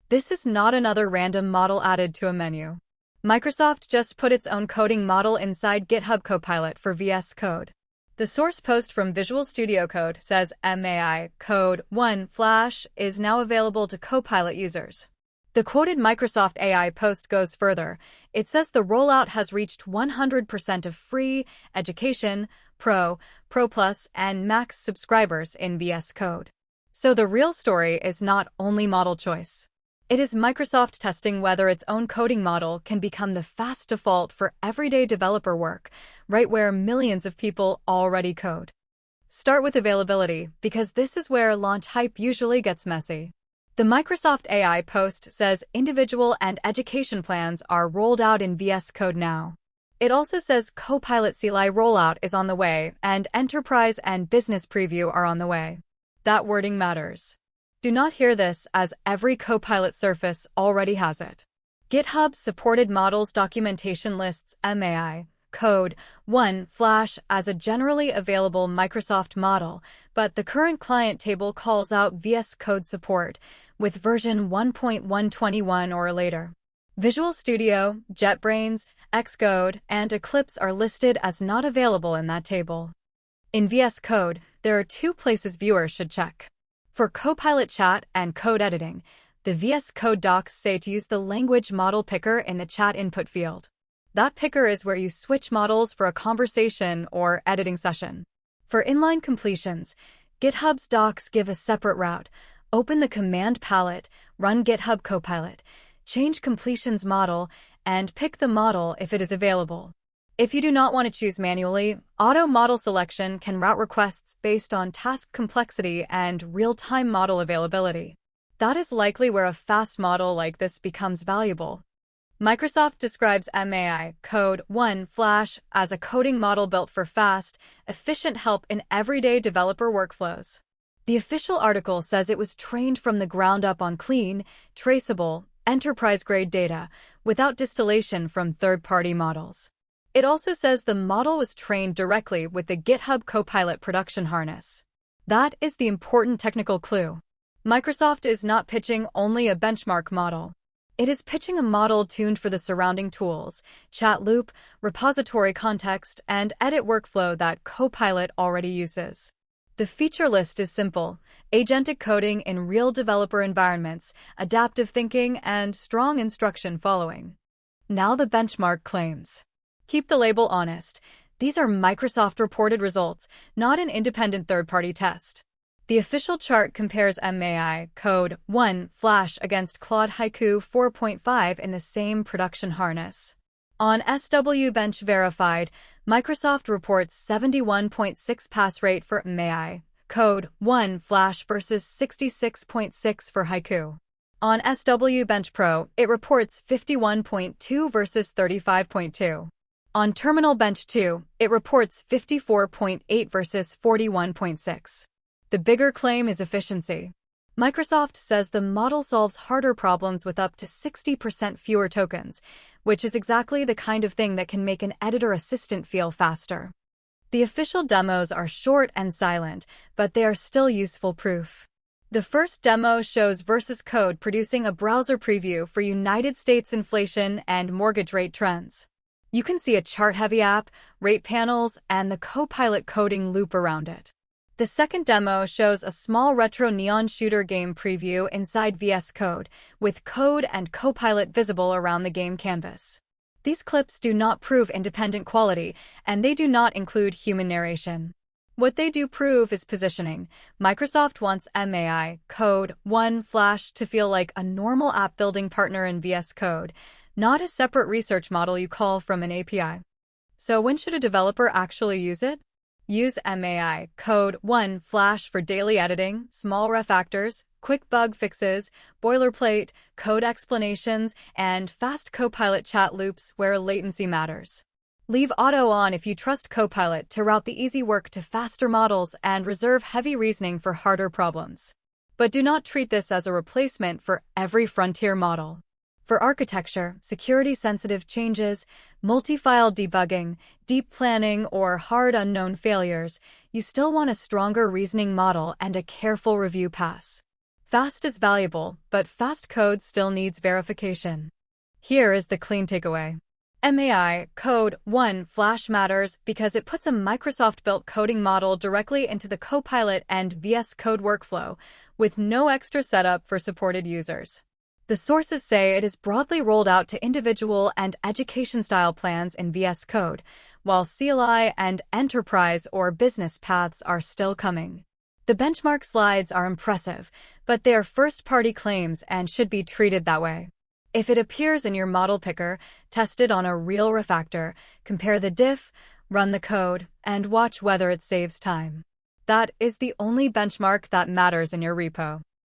This is not another random model added to a menu. Microsoft just put its own coding model inside GitHub Copilot for VS Code. The source post from Visual Studio Code says MAI-Code-1-Flash is now available to Copilot users. The quoted Microsoft AI post goes further. It says the rollout has reached 100% of free, education, Pro, Pro Plus, and Max subscribers in VS Code. So the real story is not only model choice. It is Microsoft testing whether its own coding model can become the fast default for everyday developer work, right where millions of people already code. Start with availability, because this is where launch hype usually gets messy. The Microsoft AI post says individual and education plans are rolled out in VS Code now. It also says Copilot CLI rollout is on the way, and Enterprise and Business Preview are on the way. That wording matters. Do not hear this, as every Copilot surface already has it. GitHub's supported models documentation lists MAI-Code-1-Flash as a generally available Microsoft model, but the current client table calls out VS Code support, with version 1.121 or later. Visual Studio, JetBrains, Xcode, and Eclipse are listed as not available in that table. In VS Code, there are two places viewers should check. For Copilot chat and code editing, the VS Code docs say to use the language model picker in the chat input field. That picker is where you switch models for a conversation or editing session. For inline completions, GitHub's docs give a separate route. Open the command palette, run GitHub Copilot, change completions model, and pick the model if it is available. If you do not want to choose manually, auto model selection can route requests based on task complexity and real-time model availability. That is likely where a fast model like this becomes valuable. Microsoft describes MAI-Code-1-Flash as a coding model built for fast, efficient help in everyday developer workflows. The official article says it was trained from the ground up on clean, traceable, enterprise-grade data, without distillation from third-party models. It also says the model was trained directly with the GitHub Copilot production harness. That is the important technical clue. Microsoft is not pitching only a benchmark model. It is pitching a model tuned for the surrounding tools, chat loop, repository context, and edit workflow that Copilot already uses. The feature list is simple: agentic coding in real developer environments, adaptive thinking, and strong instruction following. Now the benchmark claims. Keep the label honest. These are Microsoft-reported results, not an independent third-party test. The official chart compares MAI-Code-1-Flash against Claude Haiku 4.5 in the same production harness. On SW Bench Verified, Microsoft reports 71.6 pass rate for MAI-Code-1-Flash versus 66.6 for Haiku. On SW Bench Pro, it reports 51.2 versus 35.2. On Terminal Bench 2, it reports 54.8 versus 41.6. The bigger claim is efficiency. Microsoft says the model solves harder problems with up to 60% fewer tokens, which is exactly the kind of thing that can make an editor assistant feel faster. The official demos are short and silent, but they are still useful proof. The first demo shows Versus Code producing a browser preview for United States inflation and mortgage rate trends. You can see a chart-heavy app, rate panels, and the Copilot coding loop around it. The second demo shows a small retro neon shooter game preview inside VS Code, with code and Copilot visible around the game canvas. These clips do not prove independent quality, and they do not include human narration. What they do prove is positioning. Microsoft wants MAI-Code-1-Flash to feel like a normal app-building partner in VS Code, not a separate research model you call from an API. So when should a developer actually use it? Use MAI-Code-1-Flash for daily editing, small refactors, quick bug fixes, boilerplate, code explanations, and fast Copilot chat loops where latency matters. Leave auto on if you trust Copilot to route the easy work to faster models and reserve heavy reasoning for harder problems. But do not treat this as a replacement for every frontier model. For architecture, security-sensitive changes, multi-file debugging, deep planning, or hard unknown failures, you still want a stronger reasoning model and a careful review pass. Fast is valuable, but fast code still needs verification. Here is the clean takeaway. MAI-Code-1-Flash matters because it puts a Microsoft-built coding model directly into the Copilot and VS Code workflow, with no extra setup for supported users. The sources say it is broadly rolled out to individual and education-style plans in VS Code, while CLI and enterprise or business paths are still coming. The benchmark slides are impressive, but they are first-party claims and should be treated that way. If it appears in your model picker, test it on a real refactor, compare the diff, run the code, and watch whether it saves time. That is the only benchmark that matters in your repo.